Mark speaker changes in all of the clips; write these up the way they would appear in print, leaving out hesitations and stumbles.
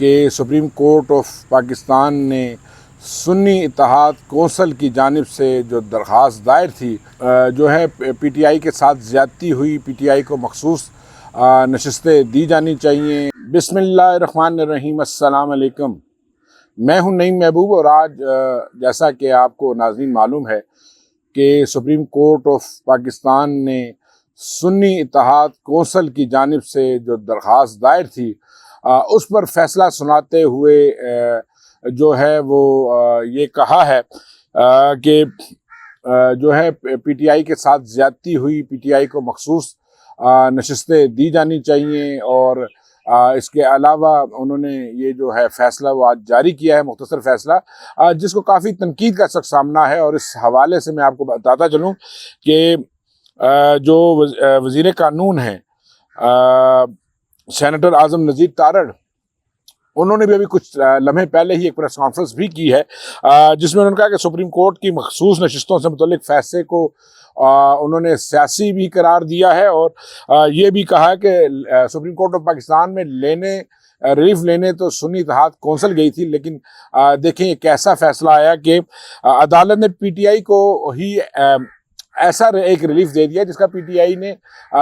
Speaker 1: کہ supreme court of Pakistan نے سنی اتحاد کونسل کی جانب سے جو درخواست دائر تھی جو ہے پی ٹی آئی کے ساتھ زیادتی ہوئی، پی ٹی آئی کو مخصوص نشستیں دی جانی چاہیے۔ بسم اللہ الرحمن الرحیم، السلام علیکم۔ میں ہوں نعیم محبوب، اور آج جیسا کہ آپ کو ناظرین معلوم ہے کہ سپریم کورٹ آف پاکستان نے سنی اتحاد کونسل کی جانب سے جو درخواست دائر تھی اس پر فیصلہ سناتے ہوئے جو ہے وہ یہ کہا ہے کہ جو ہے پی ٹی آئی کے ساتھ زیادتی ہوئی، پی ٹی آئی کو مخصوص نشستیں دی جانی چاہیے، اور اس کے علاوہ انہوں نے یہ جو ہے فیصلہ وہ آج جاری کیا ہے، مختصر فیصلہ جس کو کافی تنقید کا سامنا ہے۔ اور اس حوالے سے میں آپ کو بتاتا چلوں کہ جو وزیر قانون ہیں سینیٹر اعظم نذیر تارڑ، انہوں نے بھی ابھی کچھ لمحے پہلے ہی ایک پریس کانفرنس بھی کی ہے جس میں انہوں نے کہا کہ سپریم کورٹ کی مخصوص نشستوں سے متعلق فیصلے کو انہوں نے سیاسی بھی قرار دیا ہے، اور یہ بھی کہا کہ سپریم کورٹ آف پاکستان میں ریلیف لینے تو سنی اتحاد کونسل گئی تھی، لیکن دیکھیں ایک ایسا فیصلہ آیا کہ عدالت نے پی ٹی آئی کو ہی ایسا ایک ریلیف دے دیا جس کا پی ٹی آئی نے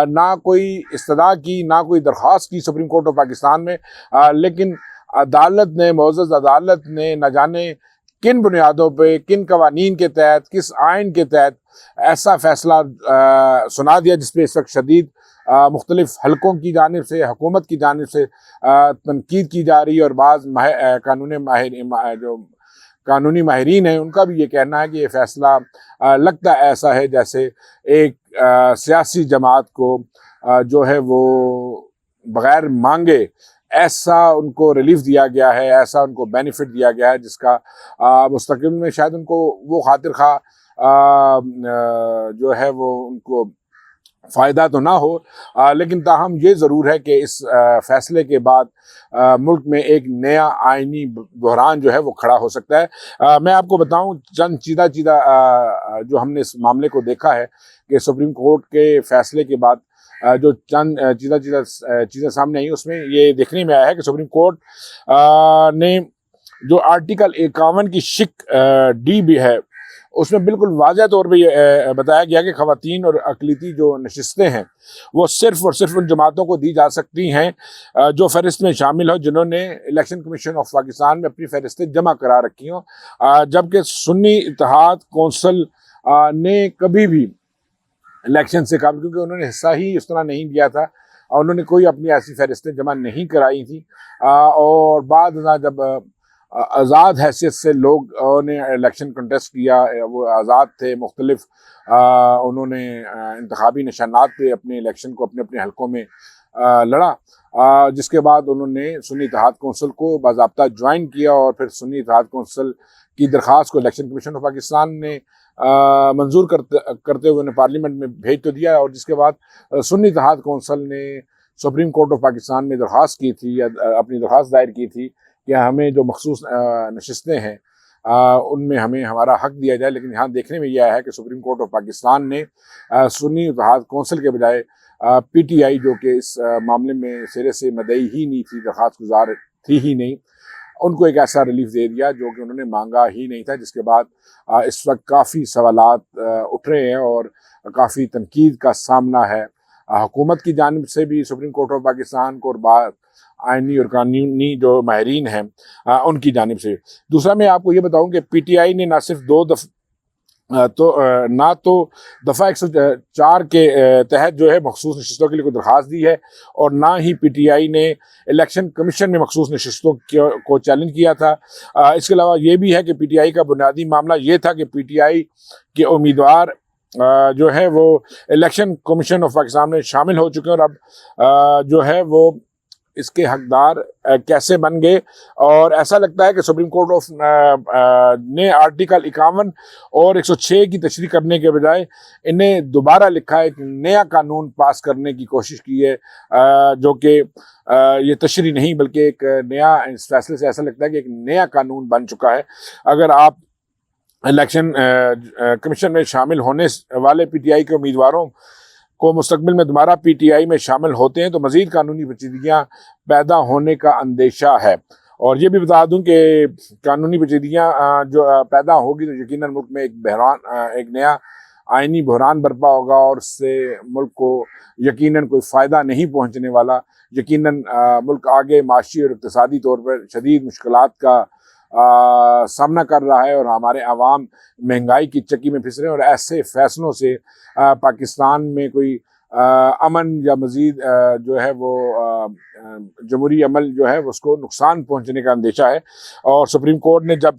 Speaker 1: نہ کوئی استدعا کی، نہ کوئی درخواست کی سپریم کورٹ آف پاکستان میں، لیکن عدالت نے، معزز عدالت نے نہ جانے کن بنیادوں پہ، کن قوانین کے تحت، کس آئین کے تحت ایسا فیصلہ سنا دیا جس پہ اس وقت شدید مختلف حلقوں کی جانب سے، حکومت کی جانب سے تنقید کی جا رہی ہے، اور بعض قانونی ماہرین ہیں ان کا بھی یہ کہنا ہے کہ یہ فیصلہ لگتا ایسا ہے جیسے ایک سیاسی جماعت کو جو ہے وہ بغیر مانگے ایسا ان کو ریلیف دیا گیا ہے، ایسا ان کو بینیفٹ دیا گیا ہے جس کا مستقبل میں شاید ان کو وہ خاطر خواہ جو ہے وہ ان کو فائدہ تو نہ ہو، لیکن تاہم یہ ضرور ہے کہ اس فیصلے کے بعد ملک میں ایک نیا آئینی بحران جو ہے وہ کھڑا ہو سکتا ہے۔ میں آپ کو بتاؤں چند چیدہ جو ہم نے اس معاملے کو دیکھا ہے کہ سپریم کورٹ کے فیصلے کے بعد جو چند چیزیں سامنے آئی، اس میں یہ دیکھنے میں آیا ہے کہ سپریم کورٹ نے جو آرٹیکل 51 کی شق ڈی بھی ہے اس میں بالکل واضح طور پہ یہ بتایا گیا کہ خواتین اور اقلیتی جو نشستیں ہیں وہ صرف اور صرف ان جماعتوں کو دی جا سکتی ہیں جو فہرست میں شامل ہو، جنہوں نے الیکشن کمیشن آف پاکستان میں اپنی فہرستیں جمع کرا رکھی ہوں، جبکہ سنی اتحاد کونسل نے کبھی بھی الیکشن سے قبل، کیونکہ انہوں نے حصہ ہی اس طرح نہیں دیا تھا اور انہوں نے کوئی اپنی ایسی فہرستیں جمع نہیں کرائی تھیں، اور بعد میں جب آزاد حیثیت سے لوگ نے الیکشن کنٹیسٹ کیا، وہ آزاد تھے، مختلف انہوں نے انتخابی نشانات پہ اپنے الیکشن کو اپنے اپنے حلقوں میں لڑا، جس کے بعد انہوں نے سنی اتحاد کونسل کو باضابطہ جوائن کیا، اور پھر سنی اتحاد کونسل کی درخواست کو الیکشن کمیشن آف پاکستان نے منظور کرتے ہوئے انہیں پارلیمنٹ میں بھیج تو دیا، اور جس کے بعد سنی اتحاد کونسل نے سپریم کورٹ آف پاکستان میں درخواست کی تھی، یا اپنی درخواست دائر کی تھی کہ ہمیں جو مخصوص نشستیں ہیں ان میں ہمیں ہمارا حق دیا جائے، لیکن یہاں دیکھنے میں یہ آیا ہے کہ سپریم کورٹ آف پاکستان نے سنی اتحاد کونسل کے بجائے پی ٹی آئی، جو کہ اس معاملے میں سرے سے مدعی ہی نہیں تھی، درخواست گزار تھی ہی نہیں، ان کو ایک ایسا ریلیف دے دیا جو کہ انہوں نے مانگا ہی نہیں تھا، جس کے بعد اس وقت کافی سوالات اٹھ رہے ہیں اور کافی تنقید کا سامنا ہے حکومت کی جانب سے بھی سپریم کورٹ آف پاکستان کو، اور بعض آئینی اور قانونی جو ماہرین ہیں ان کی جانب سے۔ دوسرا میں آپ کو یہ بتاؤں کہ پی ٹی آئی نے نہ صرف نہ تو دفعہ 104 کے تحت جو ہے مخصوص نشستوں کے لیے کوئی درخواست دی ہے، اور نہ ہی پی ٹی آئی نے الیکشن کمیشن میں مخصوص نشستوں کو چیلنج کیا تھا۔ اس کے علاوہ یہ بھی ہے کہ پی ٹی آئی کا بنیادی معاملہ یہ تھا کہ پی ٹی آئی کے امیدوار جو ہے وہ الیکشن کمیشن آف پاکستان میں شامل ہو چکے ہیں، اور اب جو ہے وہ اس کے حقدار کیسے بن گئے، اور ایسا لگتا ہے کہ سپریم کورٹ آف نے آرٹیکل 51 اور 106 کی تشریح کرنے کے بجائے انہیں دوبارہ لکھا ہے، ایک نیا قانون پاس کرنے کی کوشش کی ہے، جو کہ یہ تشریح نہیں بلکہ ایک نیا، اس فیصلے سے ایسا لگتا ہے کہ ایک نیا قانون بن چکا ہے۔ اگر آپ الیکشن کمیشن میں شامل ہونے والے پی ٹی آئی کے امیدواروں کو مستقبل میں دوبارہ پی ٹی آئی میں شامل ہوتے ہیں تو مزید قانونی پیچیدگیاں پیدا ہونے کا اندیشہ ہے، اور یہ بھی بتا دوں کہ قانونی پیچیدگیاں جو پیدا ہوگی تو یقیناً ملک میں ایک نیا آئینی بحران برپا ہوگا، اور اس سے ملک کو یقیناً کوئی فائدہ نہیں پہنچنے والا۔ یقیناً ملک آگے معاشی اور اقتصادی طور پر شدید مشکلات کا سامنا کر رہا ہے، اور ہمارے عوام مہنگائی کی چکی میں پھنس رہے ہیں، اور ایسے فیصلوں سے پاکستان میں کوئی امن یا مزید جو ہے وہ جمہوری عمل جو ہے اس کو نقصان پہنچنے کا اندیشہ ہے۔ اور سپریم کورٹ نے جب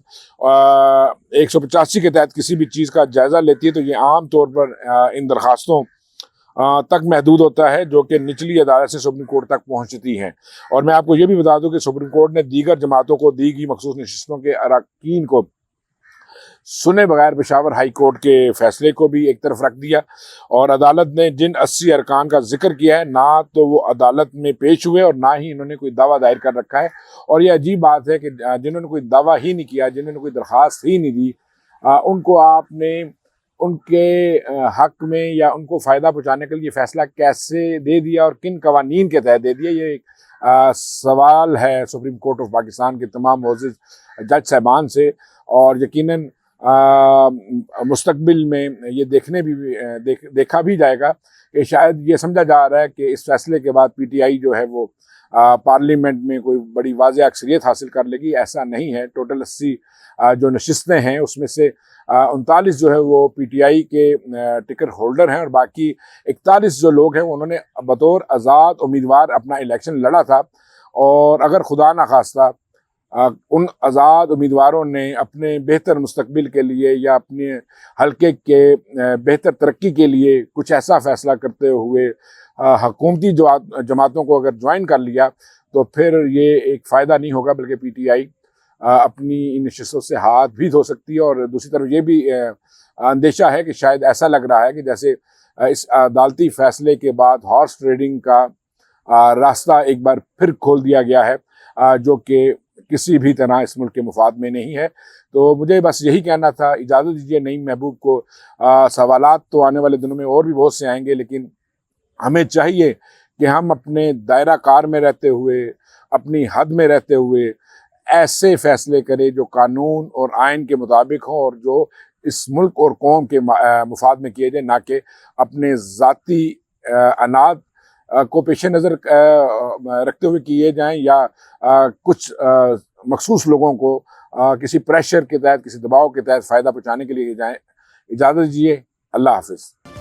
Speaker 1: 185 کے تحت کسی بھی چیز کا جائزہ لیتی ہے تو یہ عام طور پر ان درخواستوں تک محدود ہوتا ہے جو کہ نچلی عدالت سے سپریم کورٹ تک پہنچتی ہیں۔ اور میں آپ کو یہ بھی بتا دوں کہ سپریم کورٹ نے دیگر جماعتوں کو دی گئی مخصوص نشستوں کے اراکین کو سنے بغیر پشاور ہائی کورٹ کے فیصلے کو بھی ایک طرف رکھ دیا، اور عدالت نے جن 80 ارکان کا ذکر کیا ہے نہ تو وہ عدالت میں پیش ہوئے اور نہ ہی انہوں نے کوئی دعویٰ دائر کر رکھا ہے۔ اور یہ عجیب بات ہے کہ جنہوں نے کوئی دعویٰ ہی نہیں کیا، جنہوں نے کوئی درخواست ہی نہیں دی، ان کو آپ نے ان کے حق میں یا ان کو فائدہ پہنچانے کے لیے فیصلہ کیسے دے دیا اور کن قوانین کے تحت دے دیا؟ یہ ایک سوال ہے سپریم کورٹ آف پاکستان کے تمام معزز جج صاحبان سے، اور یقیناً مستقبل میں یہ دیکھا بھی جائے گا کہ شاید یہ سمجھا جا رہا ہے کہ اس فیصلے کے بعد پی ٹی آئی جو ہے وہ پارلیمنٹ میں کوئی بڑی واضح اکثریت حاصل کر لے گی۔ ایسا نہیں ہے۔ ٹوٹل 80 جو نشستیں ہیں اس میں سے 39 جو ہے وہ پی ٹی آئی کے ٹکٹ ہولڈر ہیں، اور باقی 41 جو لوگ ہیں انہوں نے بطور آزاد امیدوار اپنا الیکشن لڑا تھا، اور اگر خدا نخواستہ ان آزاد امیدواروں نے اپنے بہتر مستقبل کے لیے یا اپنے حلقے کے بہتر ترقی کے لیے کچھ ایسا فیصلہ کرتے ہوئے حکومتی جماعتوں کو اگر جوائن کر لیا تو پھر یہ ایک فائدہ نہیں ہوگا، بلکہ پی ٹی آئی اپنی ان نشستوں سے ہاتھ بھی دھو سکتی ہے۔ اور دوسری طرف یہ بھی اندیشہ ہے کہ شاید ایسا لگ رہا ہے کہ جیسے اس عدالتی فیصلے کے بعد ہارس ٹریڈنگ کا راستہ ایک بار پھر کھول دیا گیا ہے، جو کہ کسی بھی طرح اس ملک کے مفاد میں نہیں ہے۔ تو مجھے بس یہی کہنا تھا۔ اجازت دیجیے نعیم محبوب کو، سوالات تو آنے والے دنوں میں اور بھی بہت سے آئیں گے، لیکن ہمیں چاہیے کہ ہم اپنے دائرہ کار میں رہتے ہوئے، اپنی حد میں رہتے ہوئے ایسے فیصلے کریں جو قانون اور آئین کے مطابق ہوں، اور جو اس ملک اور قوم کے مفاد میں کیے جائیں، نہ کہ اپنے ذاتی اناد کو پیش نظر رکھتے ہوئے کیے جائیں، یا کچھ مخصوص لوگوں کو کسی پریشر کے تحت، کسی دباؤ کے تحت فائدہ پہنچانے کے لیے جائیں۔ اجازت دیجیے، اللہ حافظ۔